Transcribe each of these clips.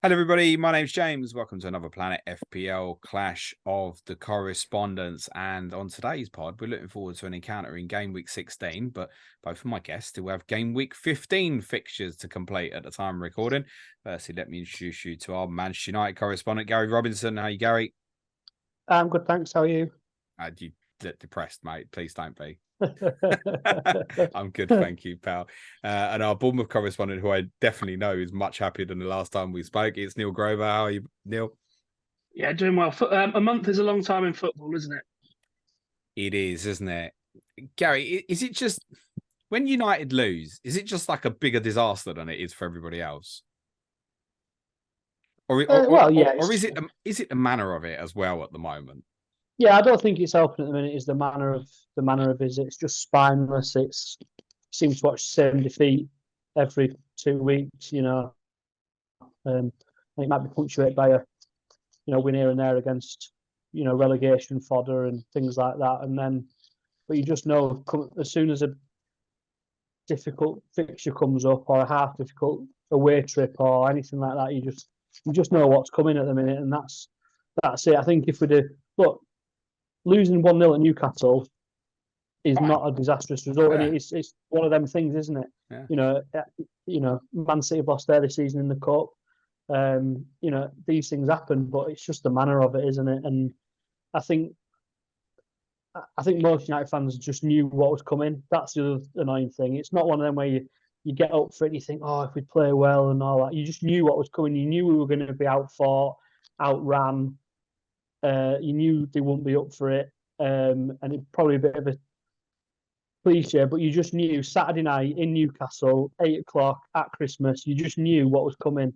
Hello, everybody. My name's James. Welcome to another Planet FPL Clash of the Correspondents. And on today's pod, we're looking forward to an encounter in Game Week 16. But both of my guests still have Game Week 15 fixtures to complete at the time of recording. Firstly, let me introduce you to our Manchester United correspondent, Gary Robinson. How are you, Gary? I'm good, thanks. How are you? You look depressed, mate. Please don't be. I'm good, thank you, pal. And our Bournemouth correspondent, who I definitely know is much happier than the last time we spoke, it's Neil Grover. How are you, Neil? Yeah, doing well. A month is a long time in football, isn't it? It is, isn't it? Gary, is it just when United lose, is it just like a bigger disaster than it is for everybody else? Yeah, Or is it the manner of it as well at the moment? yeah. I don't think it's open at the minute. Is the manner of it? It's just spineless. Seems to watch the same defeat every 2 weeks. And it might be punctuated by a win here and there against relegation fodder and things like that. And then, but you just know as soon as a difficult fixture comes up or a half difficult away trip or anything like that, you just know what's coming at the minute, and that's it. I think if we do look, losing 1-0 at Newcastle is Fine. not a disastrous result, Yeah. and it's one of them things, isn't it? Yeah. Man City have lost there this season in the cup. These things happen, but it's just the manner of it, isn't it? And I think I think most United fans just knew what was coming. That's the other annoying thing. It's not one of them where you get up for it and you think, oh, if we play well and all that. You just knew what was coming. You knew we were going to be outfought, outran. You knew they wouldn't be up for it. And it's probably a bit of a cliche, but you just knew Saturday night in Newcastle, 8 o'clock at Christmas, you just knew what was coming.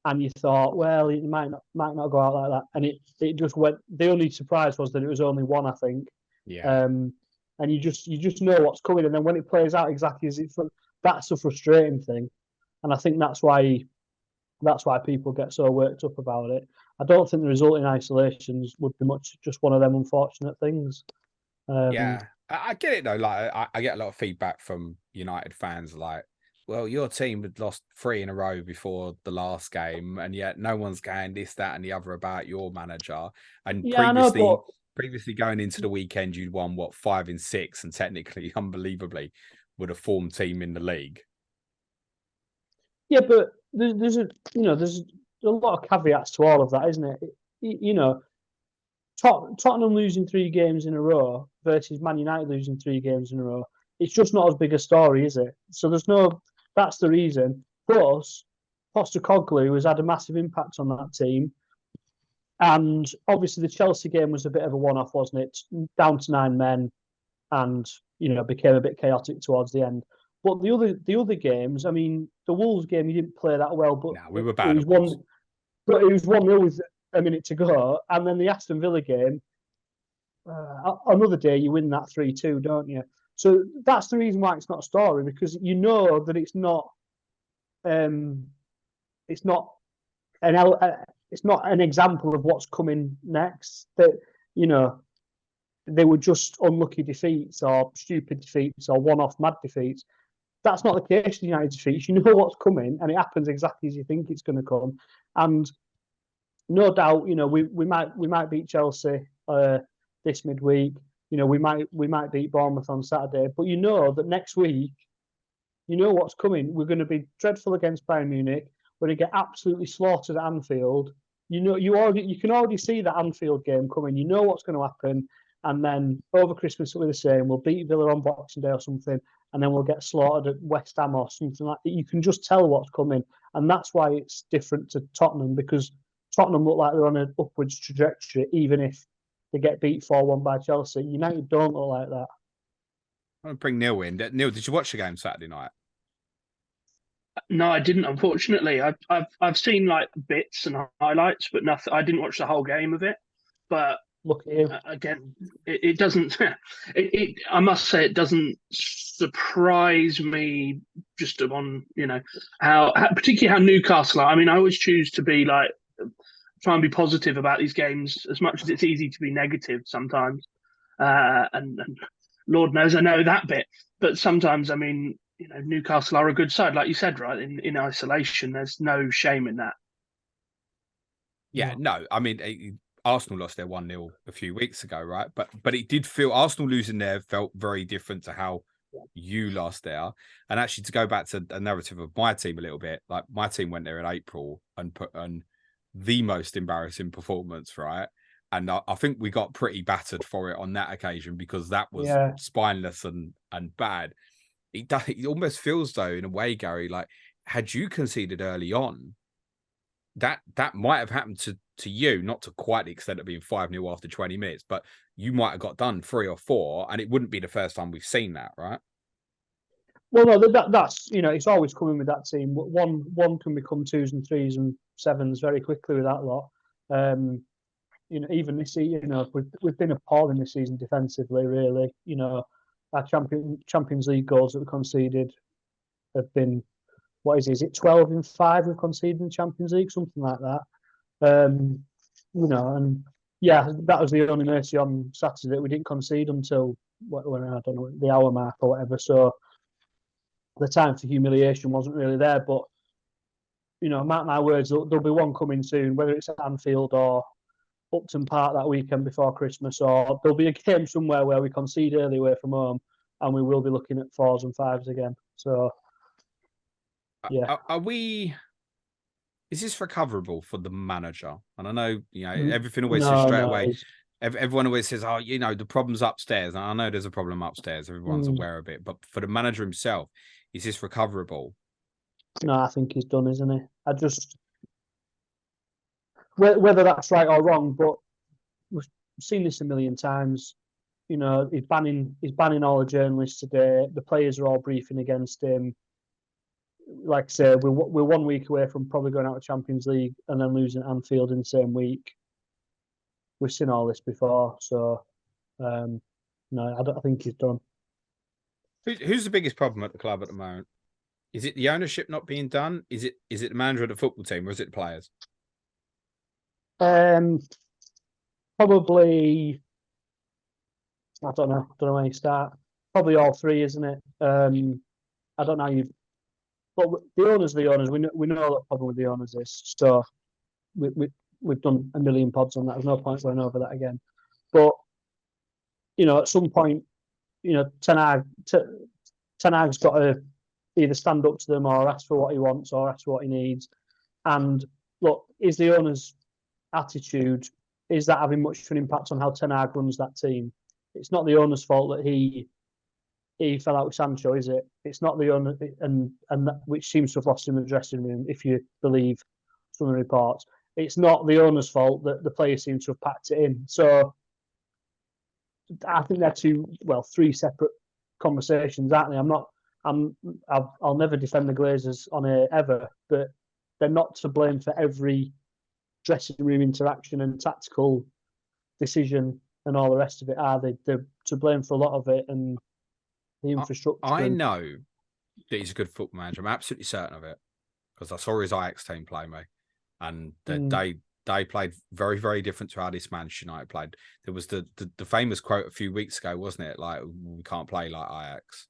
And you thought, well, it might not go out like that. And it just went. The only surprise was that it was only one, I think. Yeah. And you just know what's coming, and then when it plays out exactly as that's a frustrating thing, and I think that's why people get so worked up about it. I don't think the result in isolations would be much just one of them unfortunate things. Yeah. I get it though. Like I get a lot of feedback from United fans like, well, your team had lost 3 in a row before the last game, and yet no one's going this, that, and the other about your manager. And Yeah, I know, but previously going into the weekend, you'd won 5 in 6, and technically, unbelievably, would have formed team in the league. yeah, but there's a lot of caveats to all of that, isn't it? Tottenham losing 3 games in a row versus Man United losing 3 games in a row. It's just not as big a story, is it? So that's the reason. Plus, Postecoglou has had a massive impact on that team. And obviously the Chelsea game was a bit of a one-off, wasn't it? Down to 9 men and, became a bit chaotic towards the end. But the other games, I mean, the Wolves game, he didn't play that well, but no, we were it bad. was one. But it was 1-0 with a minute to go, and then the Aston Villa game. Another day, you win that 3-2, don't you? So that's the reason why it's not a story, because you know that it's not an it's not an example of what's coming next. That they were just unlucky defeats or stupid defeats or one-off mad defeats. That's not the case in United defeats. You know what's coming, and it happens exactly as you think it's going to come. And no doubt, we might beat Chelsea this midweek. We might beat Bournemouth on Saturday, but you know that next week, you know what's coming. We're going to be dreadful against Bayern Munich. We're going to get absolutely slaughtered at Anfield. You can already see that Anfield game coming. You know what's going to happen, and then over Christmas it'll be the same. We'll beat Villa on Boxing Day or something, and then we'll get slaughtered at West Ham or something like that. You can just tell what's coming, and that's why it's different to Tottenham, because Tottenham look like they're on an upwards trajectory, even if they get beat 4-1 by Chelsea. United don't look like that. I'm going to bring Neil in. Neil, did you watch the game Saturday night? No, I didn't. Unfortunately, I've seen like bits and highlights, but nothing. I didn't watch the whole game of it. But look at you again. It doesn't. I must say, it doesn't surprise me. Just on how particularly how Newcastle are. I mean, I always choose to be like try and be positive about these games as much as it's easy to be negative sometimes. And Lord knows I know that bit, but sometimes I mean. Newcastle are a good side, like you said, right? In isolation, there's no shame in that. Yeah, no, I mean, Arsenal lost their 1-0 a few weeks ago, right? But it did feel Arsenal losing there felt very different to how you lost there. And actually, to go back to a narrative of my team a little bit, like my team went there in April and put on the most embarrassing performance, right? And I think we got pretty battered for it on that occasion because that was spineless and bad. It almost feels though, in a way, Gary, like had you conceded early on, that might have happened to you, not to quite the extent of being 5-0 after 20 minutes, but you might have got done 3 or 4, and it wouldn't be the first time we've seen that, right? Well, no, that's it's always coming with that team. One can become 2s and 3s and 7s very quickly with that lot. Even this season, we've been appalling this season defensively. Really, our Champions League goals that we conceded have been, what is it? Is it 12 in 5 we've conceded in the Champions League, something like that. And that was the only mercy on Saturday. We didn't concede until when I don't know, the hour mark or whatever. So the time for humiliation wasn't really there. But mark my words, there'll be one coming soon, whether it's at Anfield or Upton Park that weekend before Christmas, or there'll be a game somewhere where we concede early away from home, and we will be looking at 4s and 5s again. So, yeah. Is this recoverable for the manager? And I know, everything always says straight away. Everyone always says, "Oh, the problem's upstairs." And I know there's a problem upstairs. Everyone's aware of it. But for the manager himself, is this recoverable? No, I think he's done, isn't he? I just, whether that's right or wrong, but we've seen this a million times. He's banning all the journalists today. The players are all briefing against him. Like I say, we're 1 week away from probably going out of Champions League and then losing Anfield in the same week. We've seen all this before, so no, I think he's done. Who's the biggest problem at the club at the moment? Is it the ownership not being done? Is it the manager of the football team, or is it the players? Probably. I don't know where you start. Probably all three, isn't it? I don't know how you. But the owners. We know what problem with the owners is. So we've done a million pods on that. There's no point going over that again. But at some point, Ten Hag's got to either stand up to them or ask for what he wants or ask for what he needs. And look, is the owner's attitude, is that having much of an impact on how Ten Hag runs that team? It's not the owner's fault that he fell out with Sancho, is it? It's not the owner, and that, which seems to have lost him in the dressing room, if you believe some of the reports. It's not the owner's fault that the players seem to have packed it in. So I think they're three separate conversations, aren't they? I'll never defend the Glazers on it ever, but they're not to blame for every dressing room interaction and tactical decision and all the rest of it, are they? They're to blame for a lot of it and the infrastructure. I know that he's a good football manager. I'm absolutely certain of it because I saw his Ajax team play, mate, and they played very, very different to how this Manchester United played. There was the famous quote a few weeks ago, wasn't it? Like, we can't play like Ajax.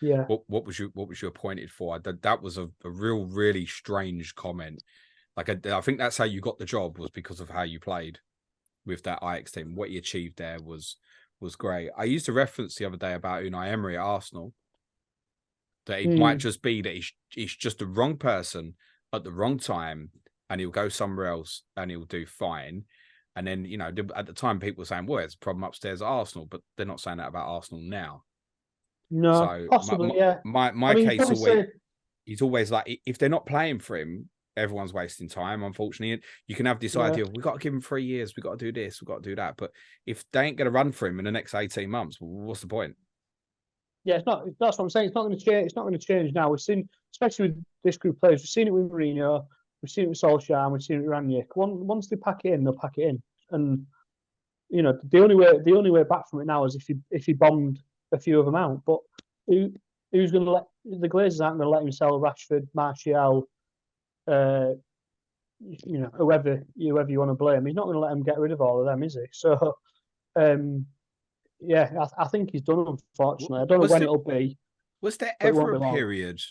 Yeah. What was you appointed for? That was a really strange comment. Like, I think that's how you got the job, was because of how you played with that Ajax team. What he achieved there was great. I used a reference the other day about Unai Emery at Arsenal, that it might just be that he's just the wrong person at the wrong time, and he'll go somewhere else and he'll do fine. And then, at the time, people were saying, well, it's a problem upstairs at Arsenal, but they're not saying that about Arsenal now. No, so possibly, yeah. My case he's always like, if they're not playing for him, everyone's wasting time, unfortunately. And you can have this idea of, we've got to give him 3 years, we've got to do this, we've got to do that. But if they ain't going to run for him in the next 18 months, what's the point? Yeah, it's not. That's what I'm saying. It's not going to change. It's not going to change now. We've seen, especially with this group of players, we've seen it with Mourinho, we've seen it with Solskjaer, and we've seen it with Rangnick. Once they pack it in, they'll pack it in. And the only way back from it now is if he bombed a few of them out. But who's going to let the Glazers aren't going to let him sell Rashford, Martial, whoever you want to blame. He's not going to let him get rid of all of them, is he? So, I think he's done, unfortunately. I don't know when it'll be. Was there ever a period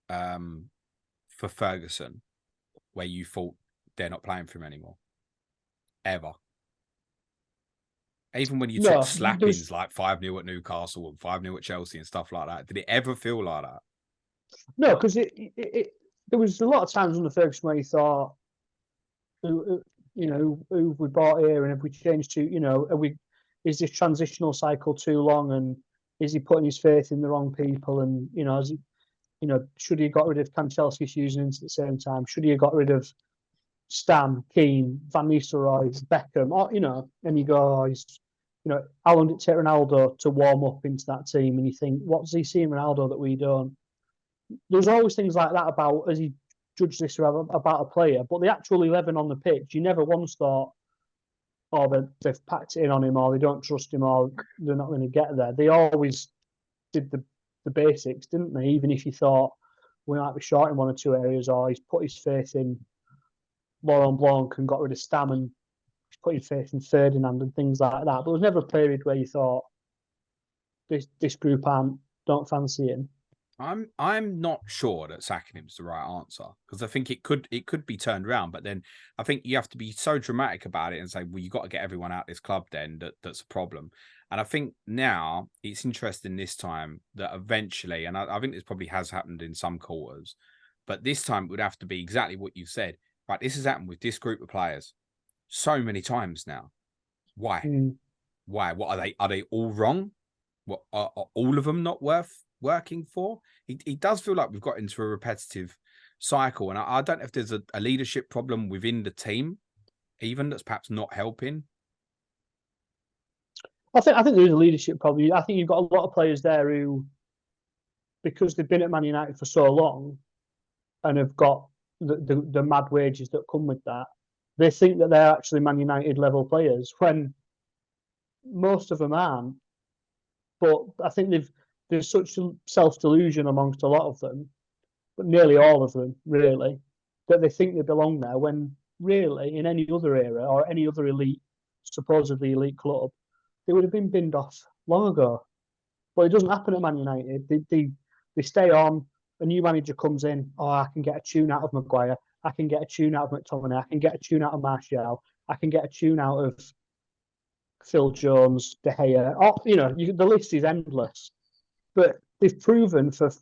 for Ferguson where you thought they're not playing for him anymore. Ever. Even when you No, took slappings like 5-0 at Newcastle and 5-0 at Chelsea and stuff like that, did it ever feel like that? No, because there was a lot of times under Ferguson where you thought, who we bought here, and have we changed to, is this transitional cycle too long, and is he putting his faith in the wrong people, and should he have got rid of Kanchelskis and Hughes at the same time? Should he have got rid of Stam, Keane, Van Nistelrooy, Beckham, and you go, how long did it take Ronaldo to warm up into that team? And you think, what does he see in Ronaldo that we don't? There's always things like that about, as he judged this about a player, but the actual 11 on the pitch, you never once thought, they've packed it in on him, or they don't trust him, or they're not going to get there. They always did the basics, didn't they? Even if you thought we might be short in one or two areas, or he's put his faith in Laurent Blanc and got rid of Stam, and he's put his faith in Ferdinand and things like that. But there was never a period where you thought this group don't fancy him. I'm not sure that sacking him is the right answer, because I think it could be turned around, but then I think you have to be so dramatic about it and say, well, you got to get everyone out of this club then that's a problem. And I think now it's interesting this time that eventually, and I think this probably has happened in some quarters, but this time it would have to be exactly what you said. Right, this has happened with this group of players so many times now. Why? Why? What are they all wrong? What are all of them not worth working for? It does feel like we've got into a repetitive cycle, and I don't know if there's a leadership problem within the team, even, that's perhaps not helping. I think there is a leadership problem. I think you've got a lot of players there who, because they've been at Man United for so long and have got the mad wages that come with that, they think that they're actually Man United level players when most of them aren't. But I think there's such self-delusion amongst a lot of them, but nearly all of them, really, that they think they belong there, when really in any other era or any other supposedly elite club, they would have been binned off long ago. But it doesn't happen at Man United. They stay on. A new manager comes in. Oh, I can get a tune out of Maguire. I can get a tune out of McTominay. I can get a tune out of Martial. I can get a tune out of Phil Jones, De Gea. The list is endless. But they've proven for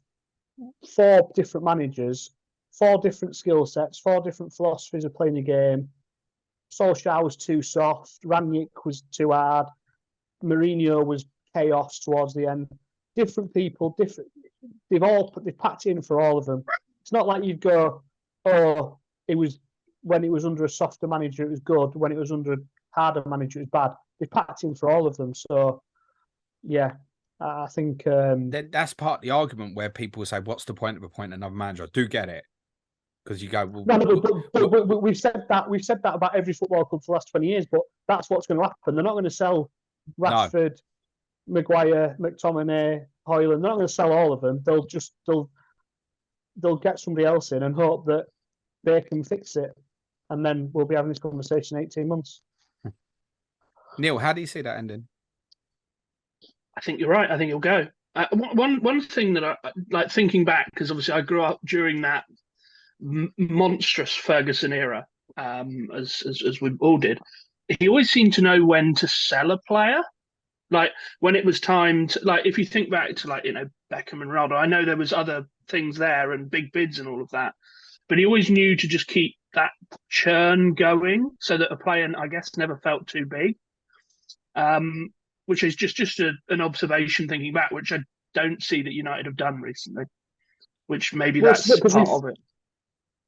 4 different managers, 4 different skill sets, 4 different philosophies of playing the game. Solskjaer was too soft. Rangnick was too hard. Mourinho was chaos towards the end. Different people, different. They've packed in for all of them. It's not like you'd go, oh, when it was under a softer manager, it was good. When it was under a harder manager, it was bad. They've packed in for all of them. So, yeah, I think that's part of the argument where people say, "What's the point of appointing another manager?" I do get it, because you go, well, but we've said that about every football club for the last 20 years. But that's what's going to happen. They're not going to sell Rashford, Maguire, McTominay, Højlund. They're not going to sell all of them. They'll get somebody else in and hope that they can fix it, and then we'll be having this conversation in 18 months. Neil, how do you see that ending? I think you're right. I think it'll go. One thing that I like thinking back, because obviously I grew up during that monstrous Ferguson era, as we all did. He always seemed to know when to sell a player. Like when it was time to, like, if you think back to Beckham and Ronaldo, I know there was other things there and big bids and all of that, but he always knew to just keep that churn going so that a player, I guess, never felt too big. Which is just an observation thinking back, which I don't see that United have done recently. Which maybe that's part of it.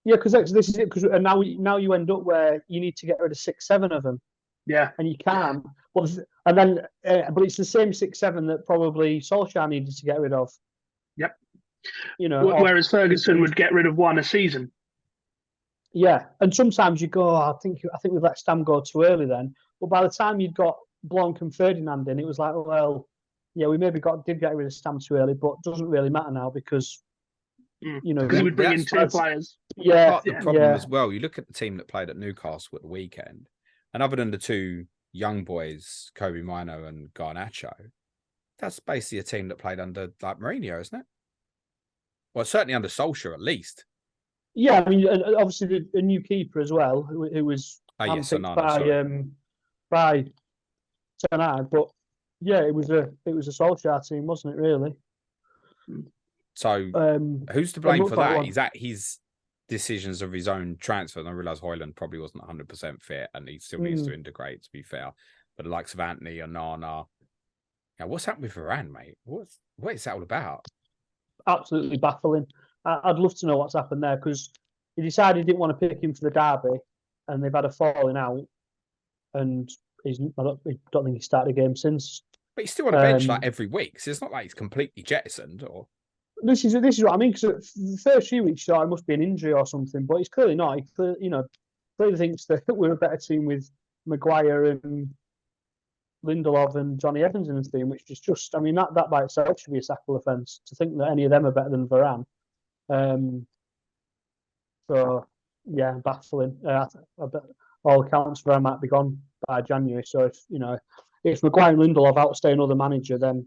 Yeah, because this is it. Because now you end up where you need to get rid of 6-7 of them. Yeah, and you can. But it's the same 6-7 that probably Solskjaer needed to get rid of. Yep. Whereas Ferguson would get rid of 1 a season. Yeah, and sometimes you go, I think we've let Stam go too early then. But by the time you'd got Blanc and Ferdinand in, it was like, well, yeah, we maybe did get rid of Stam too early, but it doesn't really matter now because because he would bring in 2 players. Yeah, part of the problem as well. You look at the team that played at Newcastle at the weekend, and other than the 2 young boys, Kobe Mino and Garnacho, that's basically a team that played under Mourinho, isn't it? Well, certainly under Solskjaer at least. Yeah, I mean, obviously a new keeper as well, who was Yes, handpicked Onana, by Ten Hag. But yeah, it was a Solskjaer team, wasn't it? Really. So who's to and blame looks for like that? one. Is that his decisions of his own transfer? And I realise Højlund probably wasn't 100% fit and he still needs to integrate, to be fair. But the likes of Anthony, Onana. Now, what's happened with Varane, mate? What is that all about? Absolutely baffling. I'd love to know what's happened there, because he decided he didn't want to pick him for the derby, and they've had a falling out, and I don't think he started a game since. But he's still on the bench like every week, so it's not like he's completely jettisoned. Or this is what I mean. Because the first few weeks, it must be an injury or something, but he's clearly not. He clearly thinks that we're a better team with Maguire and Lindelof and Johnny Evans in the team, which is just, I mean, that by itself should be a sackable offence, to think that any of them are better than Varane. So yeah, baffling. I bet all accounts Varane might be gone by January. So if Maguire and Lindelof outstay another manager, then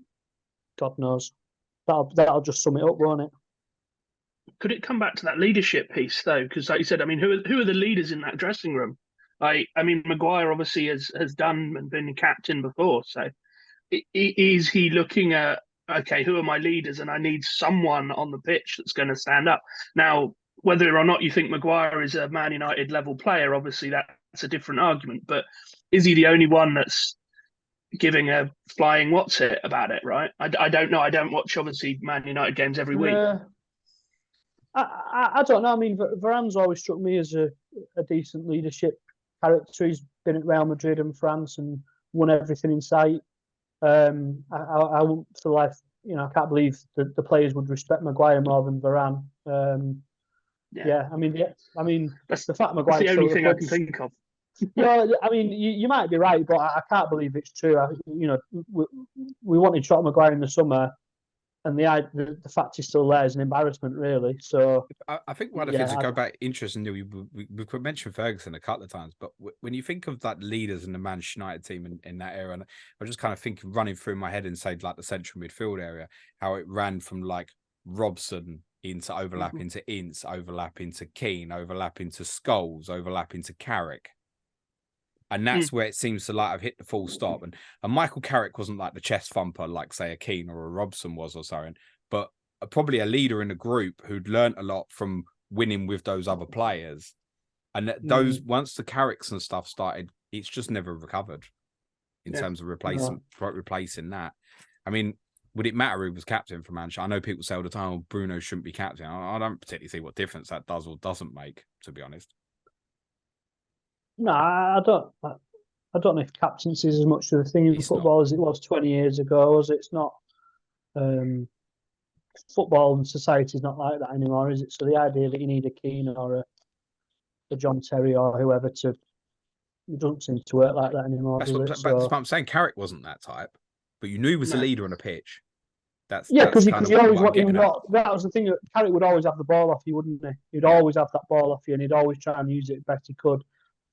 God knows. That'll just sum it up, won't it? Could it come back to that leadership piece though? Because like you said, I mean, who are the leaders in that dressing room? I mean, Maguire obviously has done and been captain before. So is he looking at, okay, who are my leaders? And I need someone on the pitch that's going to stand up. Now, whether or not you think Maguire is a Man United level player, obviously that's a different argument. But is he the only one that's giving a flying what's it about it, right? I don't know. I don't watch, obviously, Man United games every week. I don't know. I mean, Varane's always struck me as a decent leadership character. He's been at Real Madrid and France and won everything in sight. I for life, I can't believe the players would respect Maguire more than Varane. Yeah, I mean, that's the fact Maguire's the only thing I can think of. I mean, you might be right, but I can't believe it's true. We wanted Trot Maguire in the summer, and the fact he's still there is an embarrassment, really. So I think one of the things to go back, interestingly, we could mention Ferguson a couple of times, but when you think of that leaders in the Manchester United team in that era, and I just kind of think running through my head inside like the central midfield area, how it ran from like Robson into overlap into Ince, overlap into Keane, overlap into Scholes, overlap into Carrick. And that's where it seems to like have hit the full stop. And Michael Carrick wasn't like the chest thumper, like say a Keane or a Robson was or something, but probably a leader in a group who'd learnt a lot from winning with those other players. And those once the Carricks and stuff started, it's just never recovered in terms of replacing that. I mean, would it matter who was captain for Manchester? I know people say all the time, oh, Bruno shouldn't be captain. I don't particularly see what difference that does or doesn't make, to be honest. No, I don't know if captaincy is as much of a thing in football as it was 20 years ago. It's not. Football and society is not like that anymore, is it? So the idea that you need a Keane or a John Terry or whoever it doesn't seem to work like that anymore. That's what I'm saying. Carrick wasn't that type, but you knew he was a leader on a pitch. Because he always that was the thing. Carrick would always have the ball off you, wouldn't he? He'd always have that ball off you, and he'd always try and use it best he could.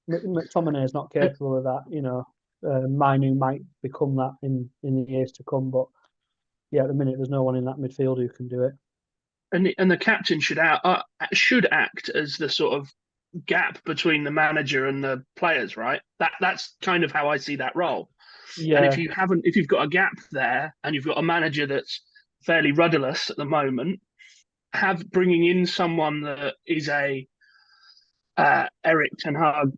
McTominay is not capable of that, Mainu might become that in the years to come, but yeah, at the minute there's no one in that midfield who can do it. And the captain should act as the sort of gap between the manager and the players, right? That's kind of how I see that role. Yeah. And if you've got a gap there and you've got a manager that's fairly rudderless at the moment, bringing in someone that is a Erik Ten Hag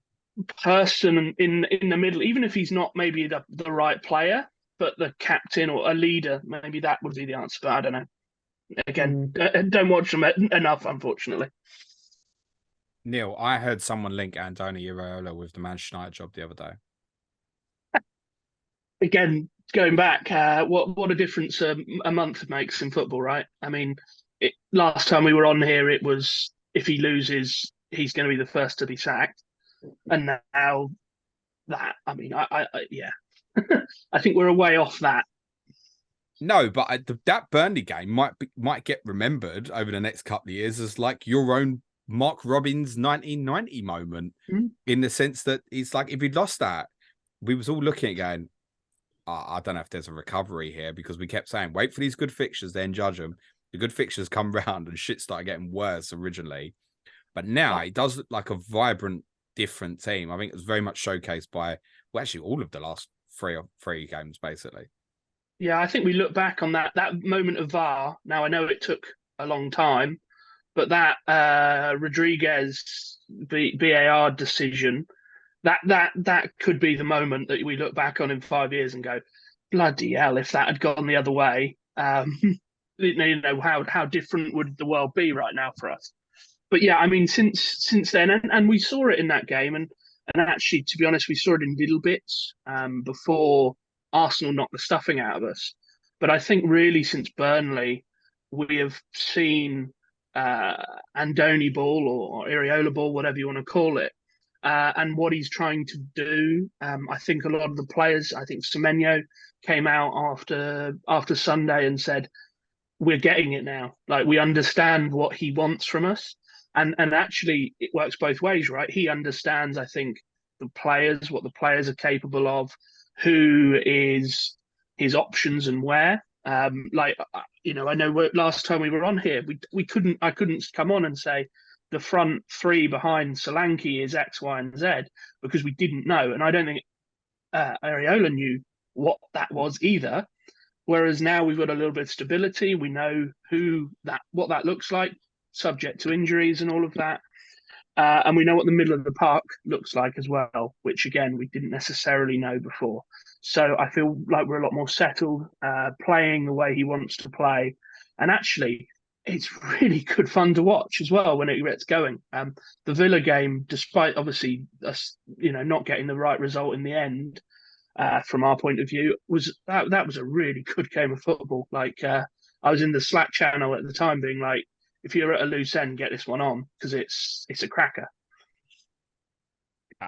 person in the middle, even if he's not maybe the right player, but the captain or a leader, maybe that would be the answer. But I don't know. Again, don't watch them enough, unfortunately. Neil, I heard someone link Andoni Iraola with the Manchester United job the other day. Again, going back, what a difference a month makes in football, right? I mean, last time we were on here, it was if he loses, he's going to be the first to be sacked. And now that, I mean, I I think we're a way off that. No, but that Burnley game might get remembered over the next couple of years as like your own Mark Robbins 1990 moment, in the sense that it's like if he'd lost that, we was all looking at going, I don't know if there's a recovery here, because we kept saying, wait for these good fixtures, then judge them. The good fixtures come round and shit started getting worse originally. But now it does look like a vibrant, different team. I think it was very much showcased by, well, actually all of the last three games, basically. Yeah, I think we look back on that moment of VAR. Now, I know it took a long time, but that Rodriguez VAR decision, that could be the moment that we look back on in 5 years and go, bloody hell, if that had gone the other way, how different would the world be right now for us? But yeah, I mean, since then, and we saw it in that game, and actually, to be honest, we saw it in little bits before Arsenal knocked the stuffing out of us. But I think really since Burnley, we have seen Andoni ball or Iraola ball, whatever you want to call it, and what he's trying to do. I think a lot of the players, I think Semenyo came out after Sunday and said, we're getting it now. Like, we understand what he wants from us. And actually, it works both ways, right? He understands, I think, the players, what the players are capable of, who is his options and where. I know last time we were on here, I couldn't come on and say the front three behind Solanke is X, Y, and Z because we didn't know, and I don't think Iraola knew what that was either. Whereas now we've got a little bit of stability. We know what that looks like, subject to injuries and all of that. And we know what the middle of the park looks like as well, which, again, we didn't necessarily know before. So I feel like we're a lot more settled, playing the way he wants to play. And actually, it's really good fun to watch as well when it gets going. The Villa game, despite obviously us, not getting the right result in the end, from our point of view, that was a really good game of football. Like, I was in the Slack channel at the time being like, if you're at a loose end, get this one on because it's a cracker.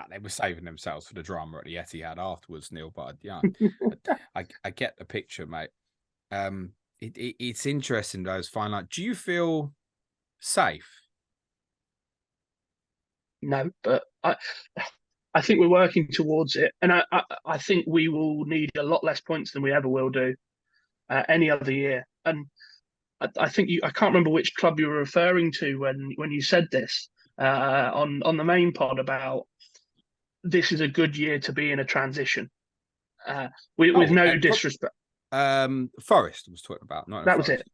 They were saving themselves for the drama at the Etihad afterwards, Neil. But yeah, I get the picture, mate. It's interesting those final. Do you feel safe? No, but I think we're working towards it, and I think we will need a lot less points than we ever will do any other year. And I think I can't remember which club you were referring to when you said this on the main pod about this is a good year to be in a transition. With no disrespect. Forest was talking about. That was it.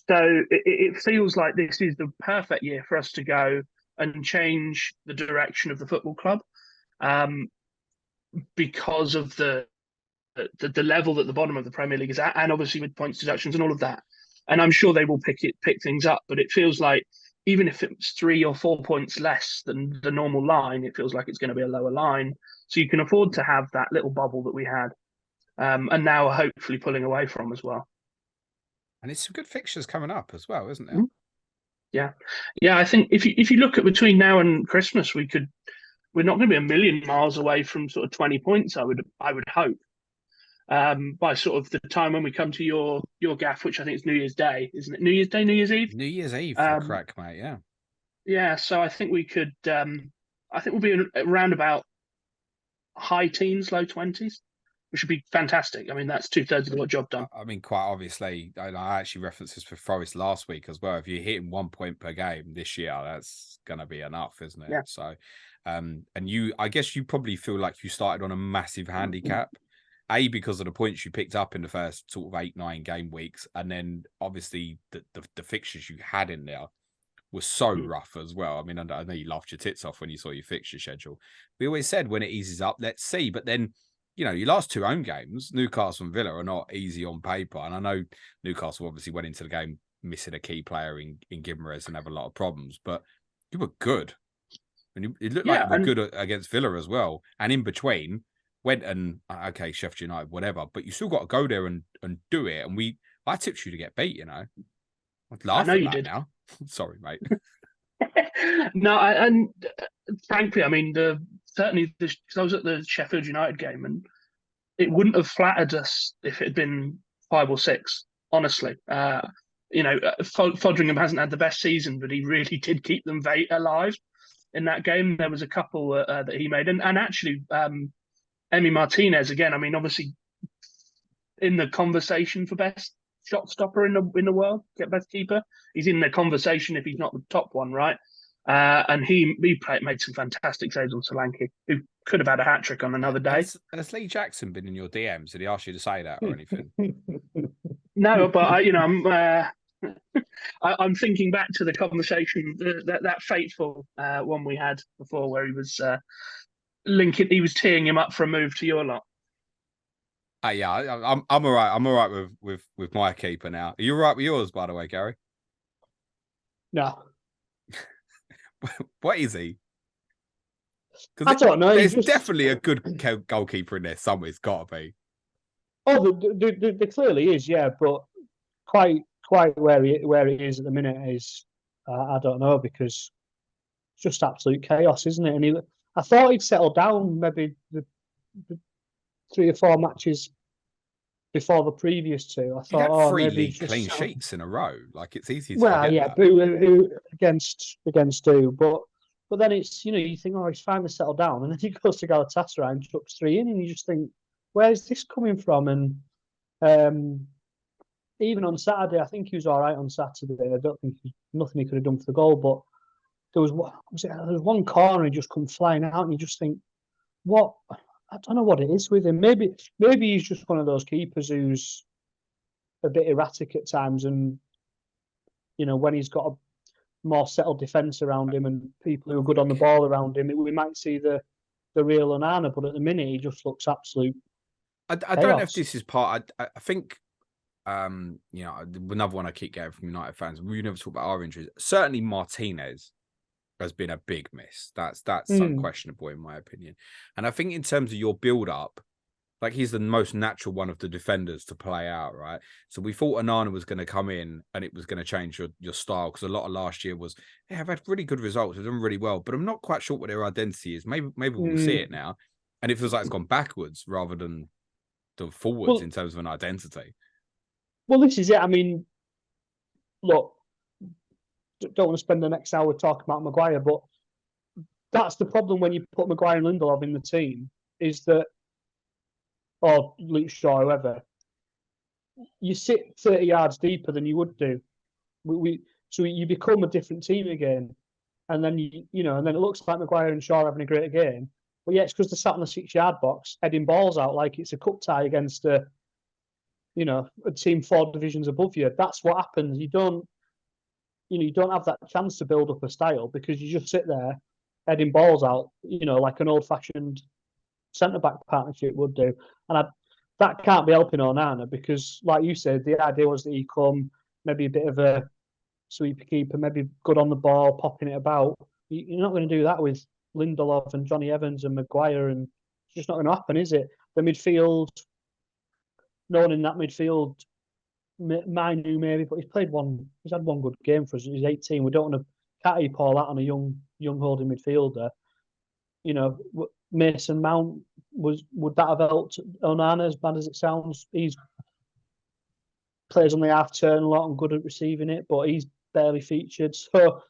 So it feels like this is the perfect year for us to go and change the direction of the football club, because of the level that the bottom of the Premier League is at, and obviously with points deductions and all of that. And I'm sure they will pick things up, but it feels like even if it's 3 or 4 points less than the normal line, it feels like it's going to be a lower line. So you can afford to have that little bubble that we had, and now hopefully pulling away from as well. And it's some good fixtures coming up as well, isn't there? Yeah. I think if you look at between now and Christmas, we're not going to be a million miles away from sort of 20 points. I would hope. By sort of the time when we come to your gaff, which I think is New Year's Day, isn't it? New Year's Day, New Year's Eve? New Year's Eve for crack, mate, yeah. Yeah, so I think we could, I think we'll be around about high teens, low 20s, which would be fantastic. I mean, that's 2/3 of the job done. I mean, quite obviously, I actually referenced this for Forest last week as well. If you're hitting 1 point per game this year, that's going to be enough, isn't it? Yeah. So, and I guess you probably feel like you started on a massive handicap. Because of the points you picked up in the first sort of 8-9 game weeks, and then obviously the fixtures you had in there were so rough as well. I mean, I know you laughed your tits off when you saw your fixture schedule. We always said when it eases up, let's see. But then, your last 2 home games, Newcastle and Villa, are not easy on paper. And I know Newcastle obviously went into the game missing a key player in Gimenez and have a lot of problems, but you were good. And it looked like you were good against Villa as well. And in between, went and okay, Sheffield United, whatever, but you still got to go there and do it. And I tipped you to get beat. I'd laugh at that now. Sorry, mate. No, and frankly, I mean, certainly because I was at the Sheffield United game, and it wouldn't have flattered us if it had been 5 or 6. Honestly, Foderingham hasn't had the best season, but he really did keep them alive in that game. There was a couple that he made, and actually. Emi Martinez again. I mean, obviously, in the conversation for best shot stopper in the world, get best keeper. He's in the conversation if he's not the top one, right? and he made some fantastic saves on Solanke, who could have had a hat trick on another day. Has Lee Jackson been in your DMs? Did he ask you to say that or anything? No, but I'm thinking back to the conversation, that fateful one we had before, where he was he was teeing him up for a move to your lot. Yeah, I'm all right. I'm all right with my keeper now. Are you all right with yours, by the way, Gary? No. What is he? I don't know. There's definitely a good goalkeeper in there somewhere. It's got to be. Oh, there clearly is, yeah, but quite where it is at the minute is I don't know, because it's just absolute chaos, isn't it? And I thought he'd settled down maybe the 3 or 4 matches before the previous 2. I thought, three maybe league clean sheets in a row. Like, it's easy to well, forget yeah, that. but who against who? But then it's, you think, oh, he's finally settled down, and then he goes to Galatasaray and chucks 3 in, and you just think, where's this coming from? And even on Saturday, I think he was all right on Saturday. I don't think nothing he could have done for the goal, but there was one corner he just come flying out, and you just think, what? I don't know what it is with him. Maybe he's just one of those keepers who's a bit erratic at times, and when he's got a more settled defence around him and people who are good on the ball around him, we might see the real Onana. But at the minute, he just looks absolute. I don't know if this is part. I think. Another one I keep getting from United fans. We never talk about our injuries. Certainly, Martinez has been a big miss. That's unquestionable in my opinion. And I think in terms of your build-up, like, he's the most natural one of the defenders to play out, right? So we thought Onana was going to come in and it was going to change your style, because a lot of last year was, I've had really good results, they've done really well, but I'm not quite sure what their identity is. Maybe we'll see it now, and it feels like it's gone backwards rather than forwards in terms of an identity. Well, this is it. I mean, look, don't want to spend the next hour talking about Maguire, but that's the problem when you put Maguire and Lindelof in the team, is that, or Luke Shaw, whoever, you sit 30 yards deeper than you would do. So you become a different team again, and then and then it looks like Maguire and Shaw are having a great game. But yeah, it's because they're sat in the 6-yard box, heading balls out like it's a cup tie against a team 4 divisions above you. That's what happens. You don't have that chance to build up a style, because you just sit there heading balls out, like an old-fashioned centre-back partnership would do. And that can't be helping Onana, because, like you said, the idea was that he come maybe a bit of a sweeper keeper, maybe good on the ball, popping it about. You're not going to do that with Lindelof and Johnny Evans and Maguire, and it's just not going to happen, is it? The midfield, no one in that midfield, Manu maybe, but he's had one good game for us. He's 18. We don't want to catty Paul that on a young holding midfielder. Mason Mount, would that have helped Onana, as bad as it sounds? He's plays on the half turn a lot and good at receiving it, but he's barely featured. So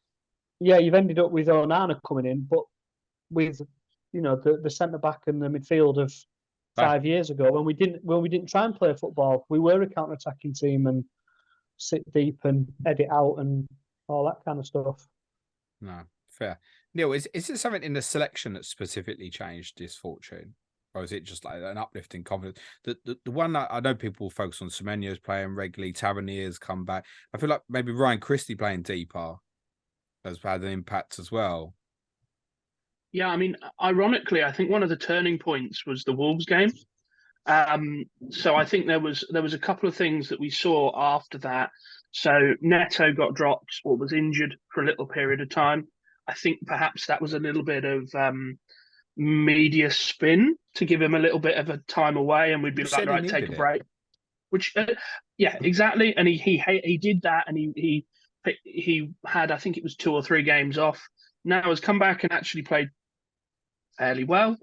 yeah, you've ended up with Onana coming in, but with the centre back and the midfield of 5 years ago, when we didn't try and play football, we were a counter-attacking team and sit deep and edit out and all that kind of stuff. No, fair. Neil, is there something in the selection that specifically changed this fortune, or is it just like an uplifting confidence? The one that I know people focus on, Semenyo's playing regularly, Tavernier's come back. I feel like maybe Ryan Christie playing deeper has had an impact as well. Yeah, I mean, ironically, I think one of the turning points was the Wolves game. So I think there was a couple of things that we saw after that. So Neto got dropped or was injured for a little period of time. I think perhaps that was a little bit of media spin to give him a little bit of a time away, and we'd be like, right, take a break. Which, yeah, exactly. And he did that, and he had, I think it was 2 or 3 games off. Now has come back and actually played fairly well.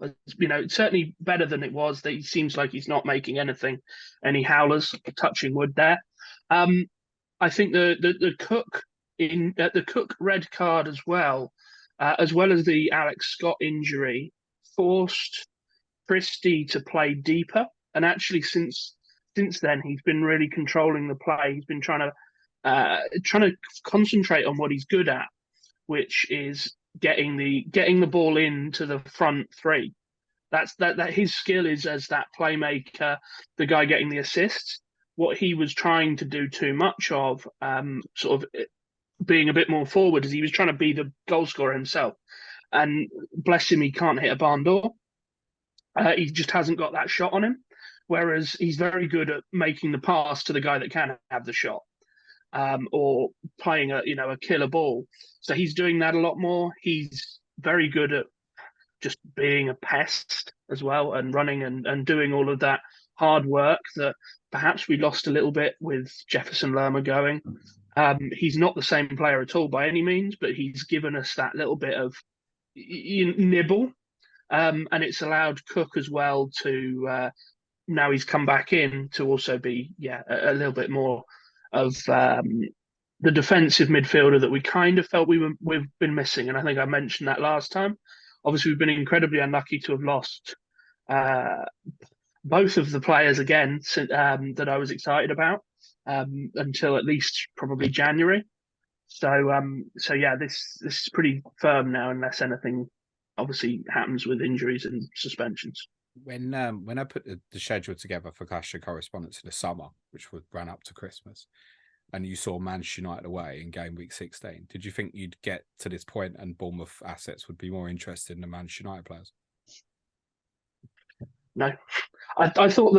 Certainly better than it was. That he seems like he's not making any howlers, touching wood there. I think the Cook red card as well as the Alex Scott injury, forced Christie to play deeper. And actually, since then, he's been really controlling the play. He's been trying to concentrate on what he's good at. which is getting the ball into the front three. That his skill is as that playmaker, the guy getting the assists. What he was trying to do too much of, sort of being a bit more forward, is he was trying to be the goal scorer himself. And bless him, he can't hit a barn door. He just hasn't got that shot on him. Whereas he's very good at making the pass to the guy that can have the shot, or playing a killer ball. So he's doing that a lot more. He's very good at just being a pest as well, and running and doing all of that hard work that perhaps we lost a little bit with Jefferson Lerma going. He's not the same player at all by any means, but he's given us that little bit of nibble, and it's allowed Cook as well to now he's come back in to also be a little bit more of the defensive midfielder that we kind of felt we've been missing. And I think I mentioned that last time. Obviously, we've been incredibly unlucky to have lost both of the players again that I was excited about until at least probably January. So yeah, this is pretty firm now, unless anything obviously happens with injuries and suspensions. When I put the schedule together for Clash of Correspondents in the summer, which would run up to Christmas, and you saw Manchester United away in game week 16, did you think you'd get to this point and Bournemouth assets would be more interested in the Manchester United players? No, I thought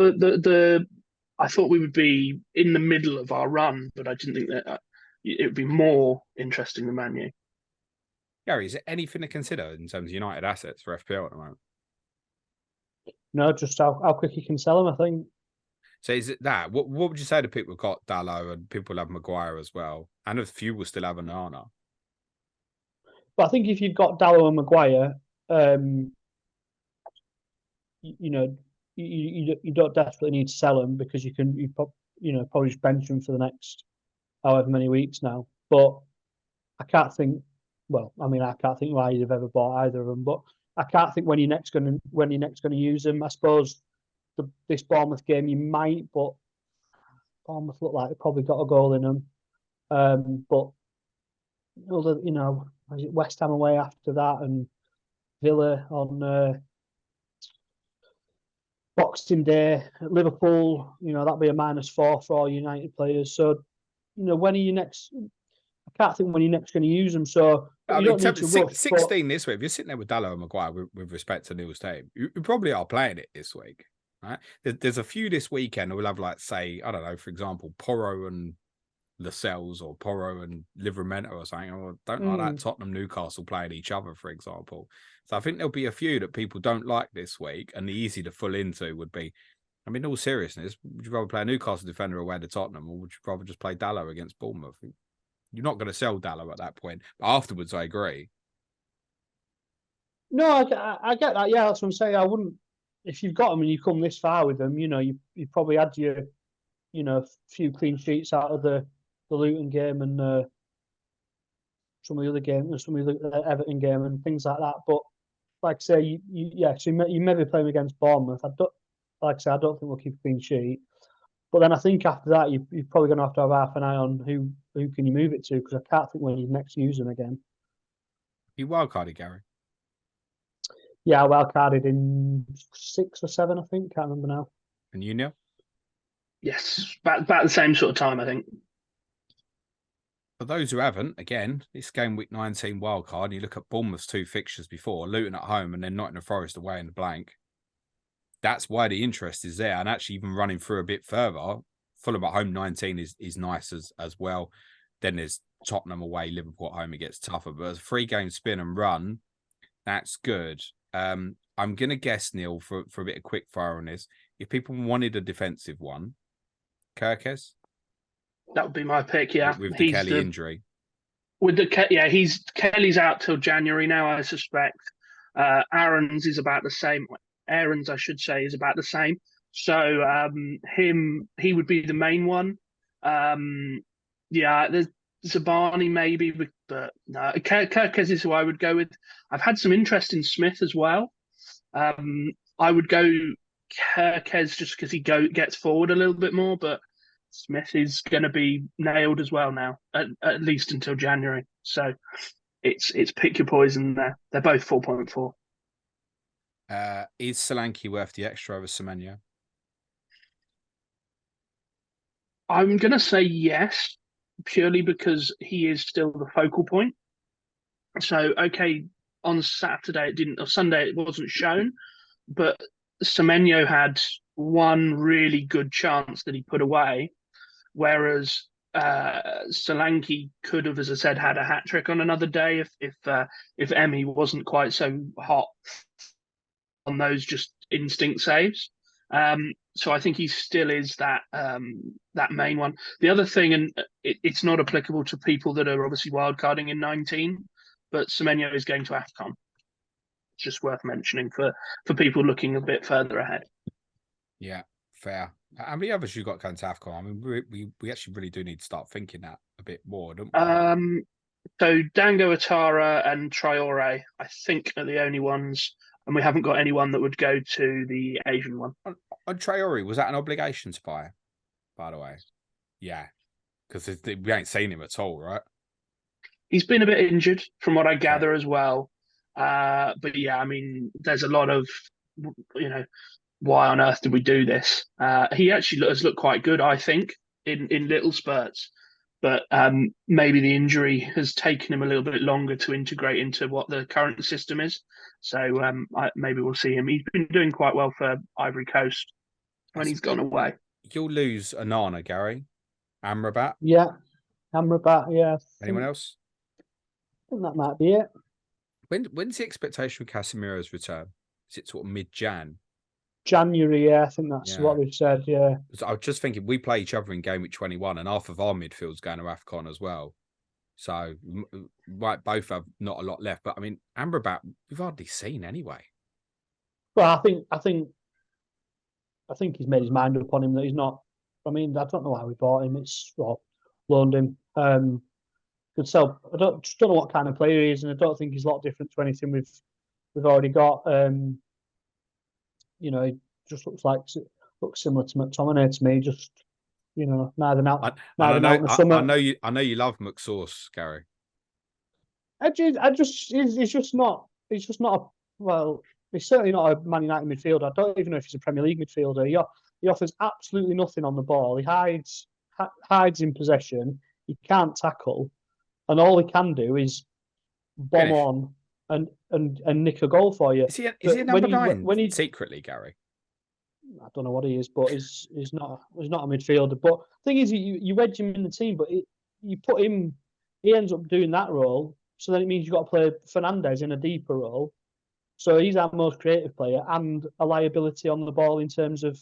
I thought we would be in the middle of our run, but I didn't think that it would be more interesting than Man U. Gary, is there anything to consider in terms of United assets for FPL at the moment? No, just how quick you can sell them, I think. So is it that? What would you say to people who've got Dalot and people who have Maguire as well? And a few will still have Onana. But I think if you've got Dalot and Maguire, you don't desperately need to sell them, because you probably just bench them for the next however many weeks now. But I can't think. Well, I mean, I can't think why you've ever bought either of them. But I can't think when you're next going to use them. I suppose this Bournemouth game you might, but Bournemouth look like they probably got a goal in them. But West Ham away after that, and Villa on Boxing Day, Liverpool. That'd be a -4 for all United players. So, when are you next? I can't think when you're next going to use them. So I you mean, don't need to rush, 16 this week. If you're sitting there with Dalot and Maguire, with respect to Neil's team, you probably are playing it this week. Right? There's a few this weekend who will have, like, say, I don't know, for example, Porro and Lascelles, or Porro and Livramento or something, or don't like that Tottenham Newcastle playing each other, for example. So I think there'll be a few that people don't like this week, and the easy to fall into would be, I mean, in all seriousness, would you rather play a Newcastle defender away to Tottenham, or would you rather just play Dalot against Bournemouth? You're not going to sell Dalot at that point. But afterwards, I agree. No, I get that. Yeah, that's what I'm saying. I wouldn't, if you've got them and you come this far with them, you probably had your, few clean sheets out of the Luton game and some of the other games, some of the Everton game and things like that. But like I say, so you may be playing against Bournemouth. I don't think we'll keep a clean sheet. But then I think after that, you're probably going to have half an eye on who can you move it to, because I can't think when you next use them again. You wildcarded, Gary? Yeah, I wildcarded in 6 or 7, I think. Can't remember now. And you, Neil? Yes, about the same sort of time, I think. For those who haven't, again, it's game week 19 wildcard. You look at Bournemouth's 2 fixtures before, Luton at home and then Nottingham Forest away in the blank. That's why the interest is there. And actually, even running through a bit further, Fulham at home 19 is nice as well. Then there's Tottenham away, Liverpool at home. It gets tougher. But as a 3-game spin and run, that's good. I'm going to guess, Neil, for a bit of quick fire on this, if people wanted a defensive one, CotC? That would be my pick, yeah. With the Kelly injury. Kelly's out till January now, I suspect. Aaron's is about the same. Aaron's, I should say, is about the same. So he would be the main one. There's Zabani maybe, but no, CotC is who I would go with. I've had some interest in Smith as well. I would go CotC just because he gets forward a little bit more, but Smith is going to be nailed as well now, at least until January. So it's pick your poison there. They're both 4.4. Is Solanke worth the extra over Semenyo? I'm going to say yes, purely because he is still the focal point. So, okay, on Saturday or Sunday it wasn't shown, but Semenyo had one really good chance that he put away, whereas Solanke could have, as I said, had a hat trick on another day if Emmy wasn't quite so hot on those just instinct saves. So I think he still is that main one. The other thing, and it's not applicable to people that are obviously wildcarding in 19, but Semenyo is going to AFCON. It's just worth mentioning for people looking a bit further ahead. Yeah, fair. How many others you got going to AFCON? I mean, we actually really do need to start thinking that a bit more, don't we? So Dango Atara and Traore, I think, are the only ones, and we haven't got anyone that would go to the Asian one. On Traore, was that an obligation to buy, by the way? Yeah, because we ain't seen him at all, right? He's been a bit injured, from what I gather as well. But yeah, I mean, there's a lot of, why on earth did we do this? He actually has looked quite good, I think, in little spurts. But maybe the injury has taken him a little bit longer to integrate into what the current system is. So maybe we'll see him. He's been doing quite well for Ivory Coast when he's gone away. You'll lose Anana, Gary. Amrabat? Yeah, Amrabat, yeah. Anyone else? I think that might be it. When's the expectation of Casemiro's return? Is it sort of mid-Jan? January, yeah, I think that's what we've said, yeah. I was just thinking, we play each other in game week 21, and half of our midfield's going to AFCON as well. So, right, both have not a lot left. But, I mean, Amrabat, we've hardly seen anyway. Well, I think he's made his mind up on him that he's not. I mean, I don't know why we bought him. It's loaned him. Could sell. I don't know what kind of player he is, and I don't think he's a lot different to anything we've already got. He just looks similar to McTominay to me. Just neither out in the summer. I know you love McSauce, Gary. He's just not. He's certainly not a Man United midfielder. I don't even know if he's a Premier League midfielder. He offers absolutely nothing on the ball. He hides in possession. He can't tackle, and all he can do is bomb on and nick a goal for you. Is he a number 9 secretly, Gary? I don't know what he is, but he's not a midfielder. But the thing is, you wedge him in the team, but you put him, he ends up doing that role. So then it means you've got to play Fernandes in a deeper role. So he's our most creative player and a liability on the ball in terms of,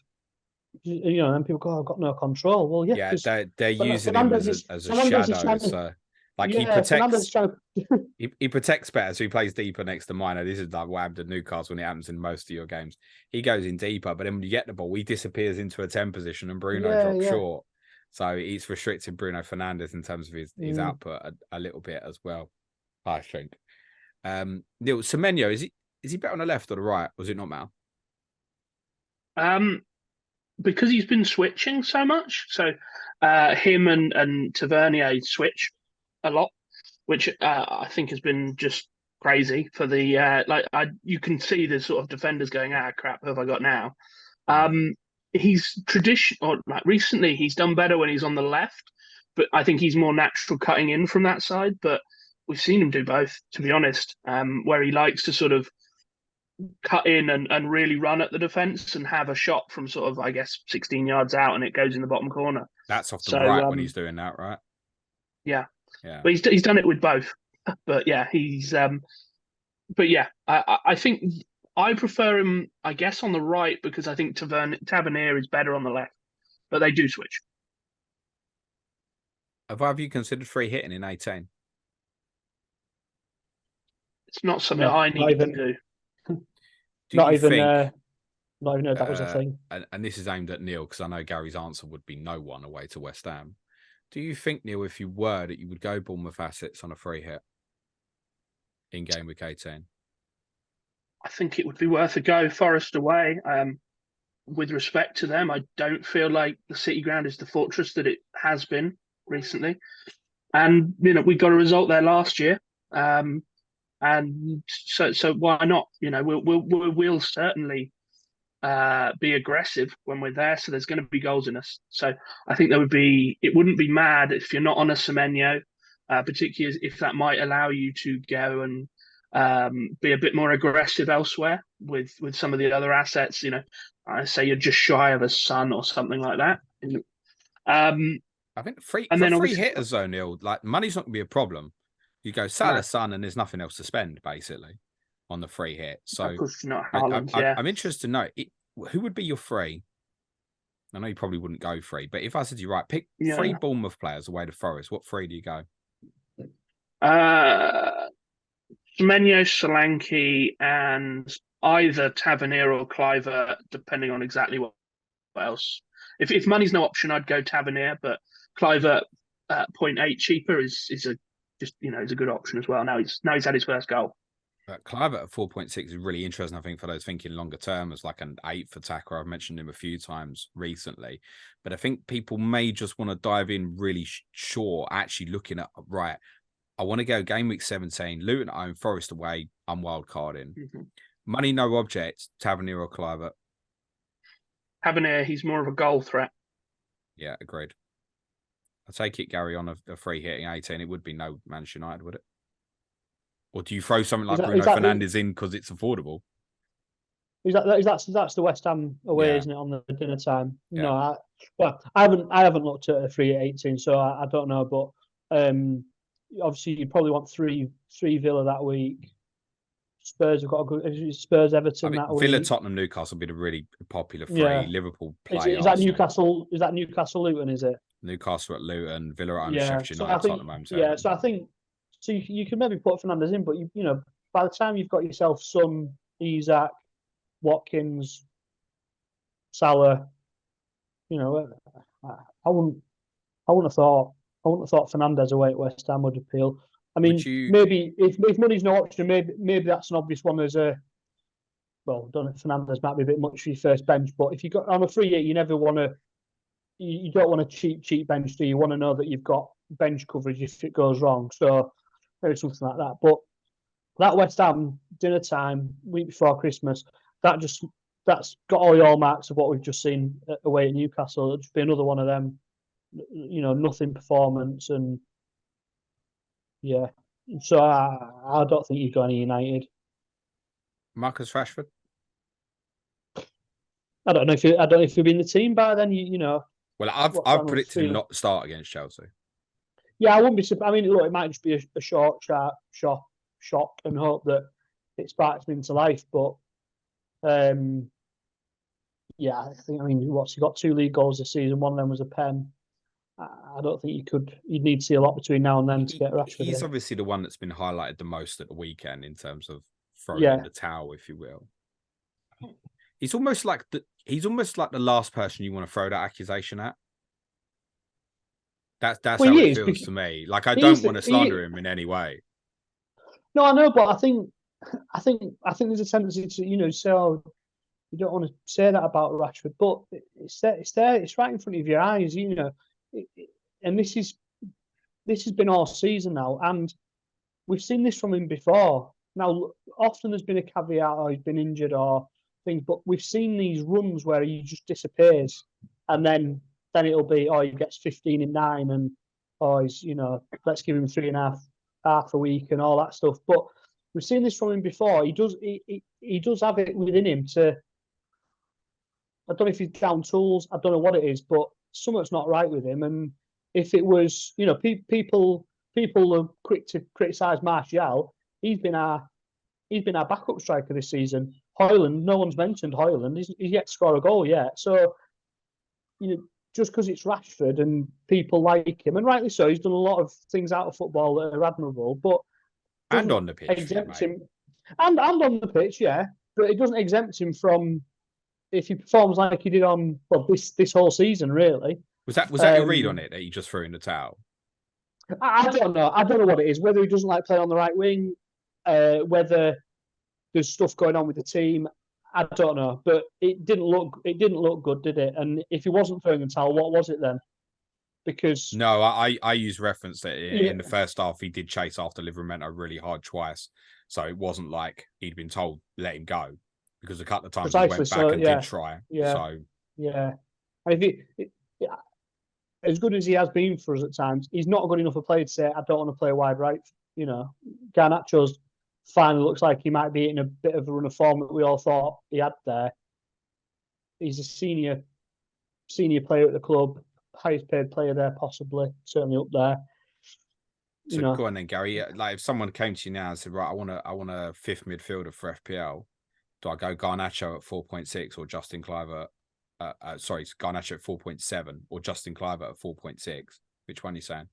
and people go, I've got no control. Well, yeah. Yeah, they're using him as a shadow. He protects. He protects better, so he plays deeper next to Mino. This is like what happened to Newcastle when it happens in most of your games. He goes in deeper, but then when you get the ball, he disappears into a 10 position, and Bruno drops short. So it's restricted Bruno Fernandes in terms of his output a little bit as well, I think. Neil, Semenyo, is he better on the left or the right? Was it not matter? Because he's been switching so much. So him and Tavernier switch a lot, which I think has been just crazy for the you can see the sort of defenders going, crap, who have I got now? He's recently he's done better when he's on the left, but I think he's more natural cutting in from that side. But we've seen him do both, to be honest, where he likes to sort of cut in and really run at the defence and have a shot from sort of, I guess, 16 yards out, and it goes in the bottom corner. That's off the right when he's doing that, right? Yeah. But he's done it with both. But yeah, I think I prefer him, I guess, on the right because I think Tavernier is better on the left. But they do switch. Have you considered free hitting in 18? It's not something I need to do. Not even know that was a thing. And this is aimed at Neil because I know Gary's answer would be no one away to West Ham. Do you think, Neil, if you were, that you would go Bournemouth assets on a free hit in game week 18? I think it would be worth a go. Forest away. With respect to them, I don't feel like the City ground is the fortress that it has been recently. And we got a result there last year. And so why not? We'll certainly be aggressive when we're there. So there's going to be goals in us. So I think it wouldn't be mad if you're not on a Semenyo, particularly if that might allow you to go and be a bit more aggressive elsewhere with some of the other assets. I say you're just shy of a Son or something like that. I think free obviously hitters though, Neil, like money's not going to be a problem. You go Salah, Son, and there's nothing else to spend basically on the free hit. So of course not Haaland, I'm interested to know who would be your free. I know you probably wouldn't go free, but if I said to you, right, pick 3 Bournemouth players away to Forest, what 3 do you go? Semenyo, Solanke, and either Tavernier or Cliver, depending on exactly what else. If money's no option, I'd go Tavernier, but Cliver at 0.8 cheaper is a good option as well. Now he's had his first goal. Clive at 4.6 is really interesting, I think, for those thinking longer term as like an 8th attacker. I've mentioned him a few times recently, but I think people may just want to dive in really short, actually looking at, right, I want to go game week 17, Luton at home, Forest away, I'm wild carding. Money, no object, Tavernier or Clive. Tavernier, he's more of a goal threat. Yeah, agreed. I take it, Gary, on a free hitting 18, it would be no Manchester United, would it? Or do you throw something like Bruno Fernandes in because it's affordable? That's the West Ham away, isn't it, on the dinner time? Yeah. No, I haven't looked at a free at 18, so I don't know. But obviously, you probably want three Villa that week. Spurs have got a good Spurs Everton that week. Villa, Tottenham, Newcastle will be the really popular free. Yeah. Liverpool play. Is that Newcastle? Is that Newcastle Luton? Is it Newcastle at Luton, Villa at home, Sheffield United, Tottenham home. Yeah, so I think. So you can maybe put Fernandes in, but by the time you've got yourself Son, Isak, Watkins, Salah, I wouldn't have thought Fernandes away at West Ham would appeal. I mean, maybe if money's no option, maybe that's an obvious one. As I don't know if Fernandes might be a bit much for your first bench, but if you got on a free hit, you never want to. You don't want a cheap bench, do you? You want to know that you've got bench coverage if it goes wrong. So. Maybe something like that. But that West Ham dinner time week before Christmas, that's got all the hallmarks of what we've just seen away at Newcastle. It'll just be another one of them, nothing performance, and yeah. So I don't think you've got any United. Marcus Rashford. I don't know if he'll be in the team by then. Well, I've predicted him not to start against Chelsea. Yeah, I wouldn't be surprised. I mean, look, it might just be a short, sharp shock and hope that it sparks him into life. But, yeah, I think, he got 2 league goals this season. One of them was a pen. I don't think you'd need to see a lot between now and then to get Rashford. He's obviously the one that's been highlighted the most at the weekend in terms of throwing in the towel, if you will. He's almost like the last person you want to throw that accusation at. That's how it feels to me. Like, I don't want to slander him in any way. No, I know, but I think there's a tendency to say, "Oh, you don't want to say that about Rashford," but it's there, it's right in front of your eyes, and this has been all season now, and we've seen this from him before. Now, often there's been a caveat, or he's been injured or things, but we've seen these runs where he just disappears, and then it'll be, he gets 15 in 9, and he's, let's give him 3.5 a week and all that stuff. But we've seen this from him before. He does have it within him to. I don't know if he's down tools. I don't know what it is, but something's not right with him. And if it was, people are quick to criticise Martial. He's been our backup striker this season. Højlund, no one's mentioned Højlund. He's yet to score a goal yet. So, just because it's Rashford and people like him, and rightly so, he's done a lot of things out of football that are admirable, but and on the pitch, exempt him, and on the pitch, yeah. But it doesn't exempt him from if he performs like he did on this whole season. Really, was that your read on it that he just threw in the towel? I don't know. I don't know what it is. Whether he doesn't like playing on the right wing, whether there's stuff going on with the team. I don't know, but it didn't look good, did it? And if he wasn't throwing the towel, what was it then? because no, I use reference that in the first half he did chase after Livramento really hard twice, so it wasn't like he'd been told let him go, because a couple of times he went back and did try. So and as good as he has been for us at times, he's not good enough a player to say I don't want to play wide right. You know, Garnacho's finally looks like he might be in a bit of a run of form that we all thought he had there. He's a senior player at the club, highest paid player there, possibly, certainly up there. So go on then, Gary. Like if someone came to you now and said, right, I want a fifth midfielder for FPL, do I go Garnacho at 4.6 or Justin Kluivert? Garnacho at 4.7 or Justin Kluivert at 4.6? Which one are you saying?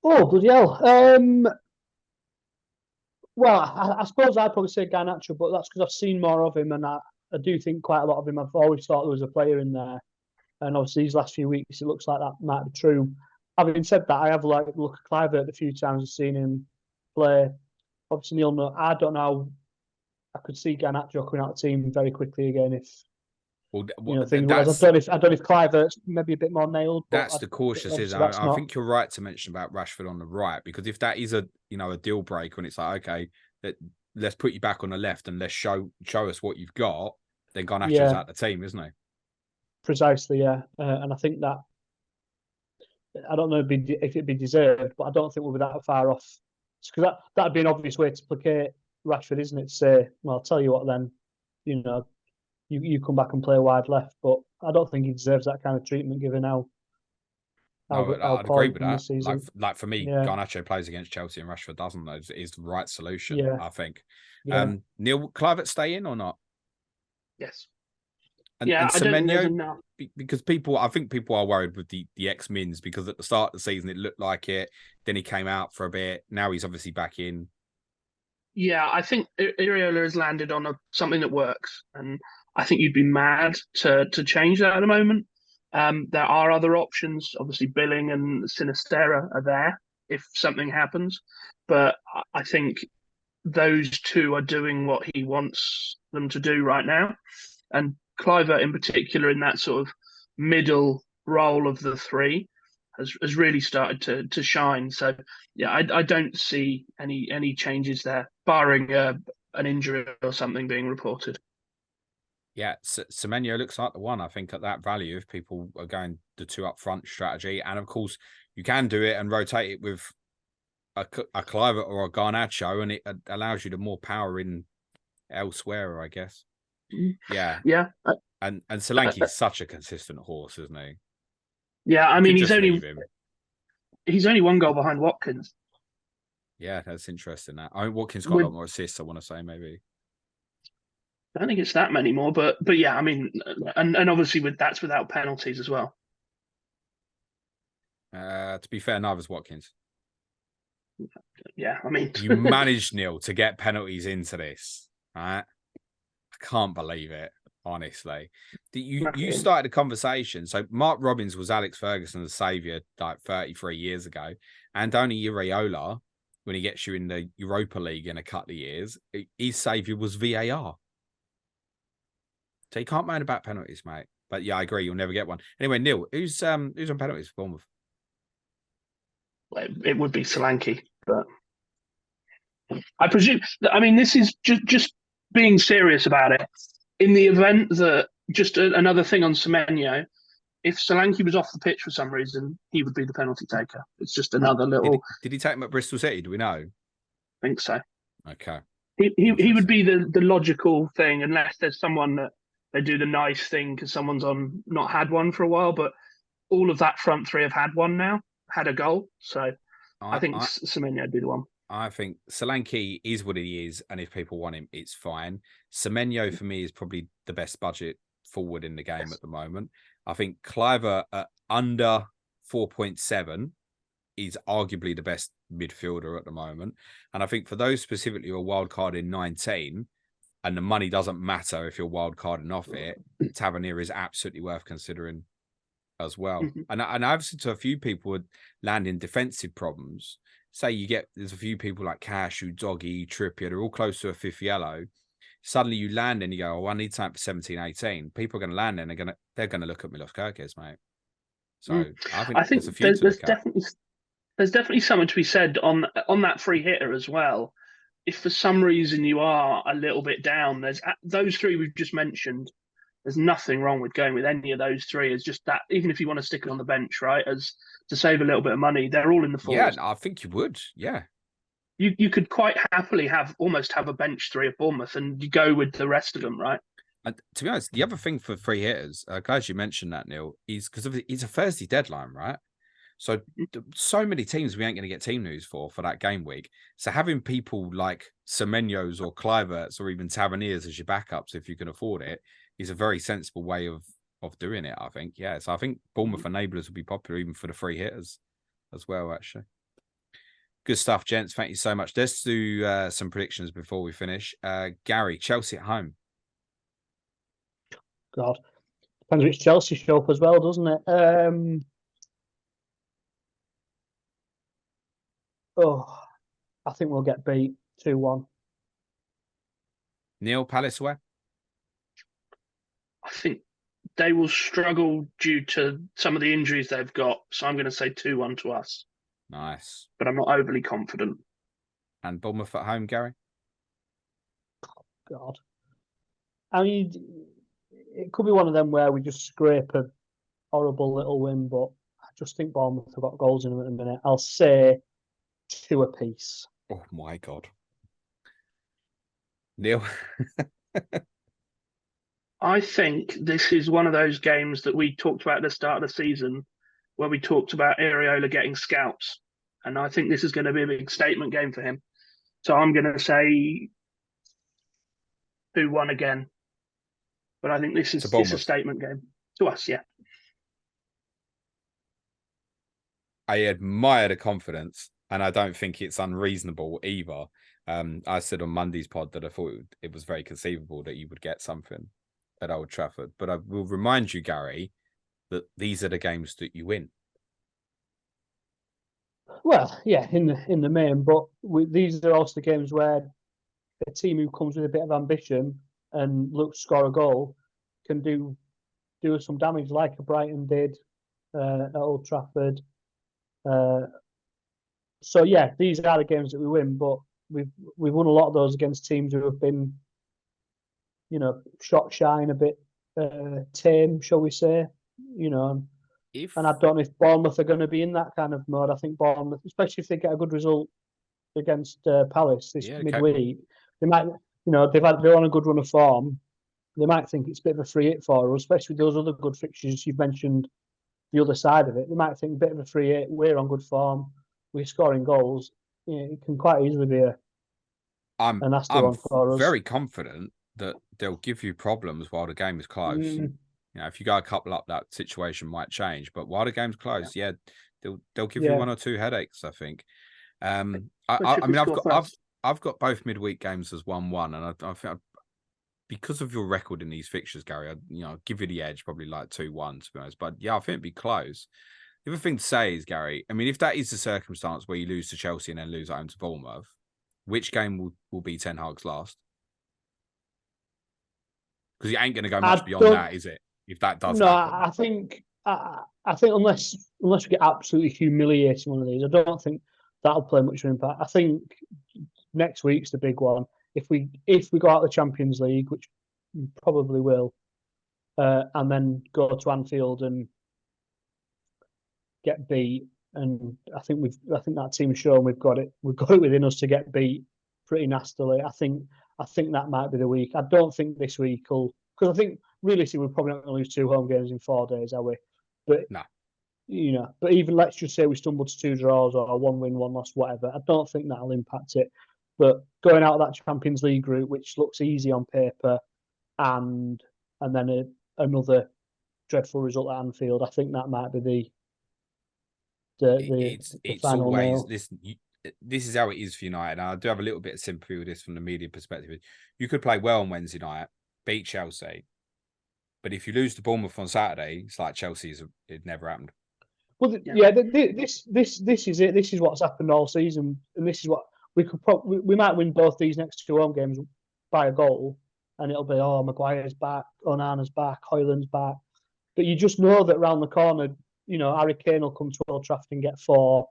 Oh, bloody hell. Well, I suppose I'd probably say Garnacho, but that's because I've seen more of him, and I do think quite a lot of him. I've always thought there was a player in there, and obviously these last few weeks it looks like that might be true. Having said that, I have looked at Kluivert a few times and seen him play. Obviously, Neil, I don't know. I could see Garnacho coming out of the team very quickly again if I don't know if Kluivert's maybe a bit more nailed. That's the cautious, isn't it? I think you're right to mention about Rashford on the right, because if that is a deal breaker and it's like, okay, let's put you back on the left and let's show us what you've got, then Garnacho's out the team, isn't he? Precisely, yeah. And I think that I don't know if it'd be deserved, but I don't think we'll be that far off. Because that'd be an obvious way to placate Rashford, isn't it? To say, well, I'll tell you what, then, you come back and play wide left, but I don't think he deserves that kind of treatment given how. I'd agree with that. Like for me, Garnacho plays against Chelsea and Rashford doesn't. Though is the right solution, I think. Yeah. Neil, Kluivert stay in or not? Yes. And Semenyo, because I think people are worried with the X-Mins, because at the start of the season it looked like it. Then he came out for a bit. Now he's obviously back in. Yeah, I think Iraola has landed on something that works, and I think you'd be mad to change that at the moment. There are other options. Obviously, Billing and Sinistera are there if something happens, but I think those two are doing what he wants them to do right now, and Kluivert in particular, in that sort of middle role of the three, has really started to shine. So yeah, I don't see any changes there, barring an injury or something being reported. Yeah, Semenyo looks like the one, I think, at that value if people are going the two up front strategy. And of course, you can do it and rotate it with a Kluivert or a Garnacho, and it allows you to more power in elsewhere, I guess. Yeah. Yeah. And Solanke's such a consistent horse, isn't he? Yeah, I mean, he's only one goal behind Watkins. Yeah, that's interesting. I mean, Watkins got a lot more assists, I want to say, maybe. I don't think it's that many more, but yeah, I mean, and obviously that's without penalties as well. To be fair, neither's Watkins. Yeah, I mean, you managed, Neil, to get penalties into this, right? I can't believe it, honestly. You started a conversation. So Mark Robbins was Alex Ferguson's saviour like 33 years ago. Andoni Iraola, when he gets you in the Europa League in a couple of years, his saviour was VAR. So you can't moan about penalties, mate. But yeah, I agree. You'll never get one. Anyway, Neil, who's on penalties for Bournemouth? Well, it would be Solanke, but I presume. I mean, this is just being serious about it. In the event that another thing on Semenyo, if Solanke was off the pitch for some reason, he would be the penalty taker. It's just another little. Did he take him at Bristol City? Do we know? I think so. Okay. He would be the logical thing, unless there's someone that they do the nice thing because someone's not had one for a while. But all of that front three have had one now, had a goal. So I think Semenyo would be the one. I think Solanke is what he is, and if people want him, it's fine. Semenyo for me is probably the best budget forward in the game at the moment. I think Kluivert at under 4.7 is arguably the best midfielder at the moment. And I think for those specifically who are wildcard in 19, and the money doesn't matter if you're wildcarding off it, Tavernier is absolutely worth considering as well. Mm-hmm. And I've said to a few people would land in defensive problems. Say there's a few people like Cash, Doggy, Trippier, they're all close to a fifth yellow. suddenly you land and you go, oh, I need something for 17, 18. People are going to land and they're going to look at Milos Kerkez, mate. So I think there's a few to look at. There's definitely something to be said on that free hitter as well. If for some reason you are a little bit down, there's those three we've just mentioned. There's nothing wrong with going with any of those three. It's just that even if you want to stick it on the bench, right, as to save a little bit of money, they're all in the fours. Yeah, I think you would. Yeah, you could quite happily almost have a bench three at Bournemouth and you go with the rest of them, right? And to be honest, the other thing for free hitters, glad you mentioned that, Neil, is because it's a Thursday deadline, right? So many teams we ain't going to get team news for that game week. So having people like Semenyos or Kluiverts or even Taverniers as your backups, if you can afford it, is a very sensible way of doing it, I think. Yeah, so I think Bournemouth enablers will be popular even for the free hitters as well, actually. Good stuff, gents. Thank you so much. Let's do some predictions before we finish. Gary, Chelsea at home. God, depends which Chelsea show up as well, doesn't it? I think we'll get beat 2-1. Neil, Palace away? I think they will struggle due to some of the injuries they've got. So I'm going to say 2-1 to us. Nice. But I'm not overly confident. And Bournemouth at home, Gary? God. I mean, it could be one of them where we just scrape a horrible little win, but I just think Bournemouth have got goals in them at the minute. I'll say 2 apiece. Oh, my God. Neil? I think this is one of those games that we talked about at the start of the season where we talked about Iraola getting scalps. And I think this is going to be a big statement game for him. So I'm going to say 2-1 again. But I think it's a statement game to us, yeah. I admire the confidence, and I don't think it's unreasonable either. I said on Monday's pod that I thought it was very conceivable that you would get something at Old Trafford. But I will remind you, Gary, that these are the games that you win. Well, yeah, in the main, but these are also the games where a team who comes with a bit of ambition and looks to score a goal can do some damage, like a Brighton did at Old Trafford. So yeah, these are the games that we win, but we've won a lot of those against teams who have been, shot shy and a bit tame, shall we say? And I don't know if Bournemouth are going to be in that kind of mode. I think Bournemouth, especially if they get a good result against Palace this midweek, they might, they're on a good run of form. They might think it's a bit of a free hit for us, especially with those other good fixtures you've mentioned. The other side of it, they might think a bit of a free hit. We're on good form. We're scoring goals. It can quite easily be a nasty one for us. I'm very confident that they'll give you problems while the game is close. If you go a couple up, that situation might change. But while the game's close, they'll give you 1 or 2 headaches, I think. I mean, I've got both midweek games as 1-1, and I think because of your record in these fixtures, Gary, I'll give you the edge, probably like 2-1 to be honest. But yeah, I think it'd be close. The other thing to say is, Gary, I mean, if that is the circumstance where you lose to Chelsea and then lose at home to Bournemouth, which game will be Ten Hag's last? Because he ain't going to go much beyond that, is it? If that does happen. I think unless we get absolutely humiliated one of these, I don't think that'll play much of an impact. I think next week's the big one. If we go out of the Champions League, which we probably will, and then go to Anfield and get beat, and I think that team's shown we've got it within us to get beat pretty nastily. I think that might be the week. I don't think this week will, because I think realistically we're probably not going to lose 2 home games in 4 days, are we? But no. But even let's just say we stumbled to 2 draws or 1 win, 1 loss, whatever. I don't think that'll impact it. But going out of that Champions League group, which looks easy on paper, and then another dreadful result at Anfield, I think that might be the final nail. This is how it is for United. And I do have a little bit of sympathy with this from the media perspective. You could play well on Wednesday night, beat Chelsea, but if you lose to Bournemouth on Saturday, it's like it never happened. Well, this is it. This is what's happened all season, and this is what we might win both these next 2 home games by a goal, and it'll be, oh, Maguire's back, Onana's back, Højlund's back. But you just know that round the corner, Harry Kane will come to Old Trafford and get 4.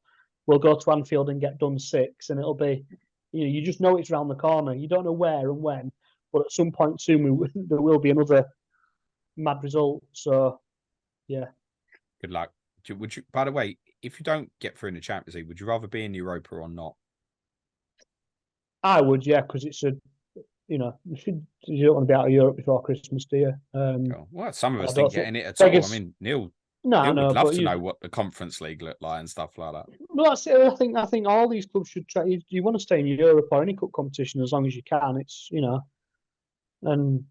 We'll go to Anfield and get done 6, and it'll be, you just know it's round the corner. You don't know where and when, but at some point soon there will be another mad result. So, yeah. Good luck. Would you? By the way, if you don't get through in the Champions League, would you rather be in Europa or not? I would, yeah, because it's you don't want to be out of Europe before Christmas, do you? Cool. Well, some of us didn't get in it at all. I mean, Neil would love to know what the Conference League looked like and stuff like that. Well, that's it. I think all these clubs should try. You want to stay in Europe or any cup competition as long as you can. It's and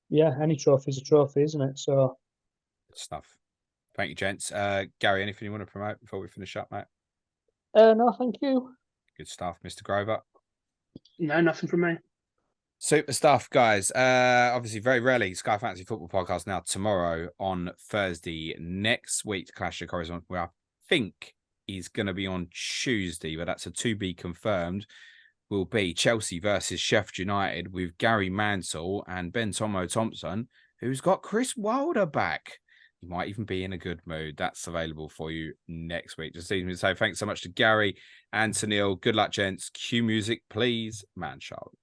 yeah, any trophy's a trophy, isn't it? So, good stuff. Thank you, gents. Gary, anything you want to promote before we finish up, mate? No, thank you. Good stuff, Mr. Grover. No, nothing from me. Super stuff, guys. Obviously, very rarely Sky Fantasy Football Podcast now tomorrow on Thursday. Next week's Clash of Correspondents, where I think is going to be on Tuesday, but that's a to be confirmed, will be Chelsea versus Sheffield United with Gary Mansell and Ben Tomo Thompson, who's got Chris Wilder back. You might even be in a good mood. That's available for you next week. Just leave me to say thanks so much to Gary and to Neil. Good luck, gents. Cue music, please. Man, Charlotte.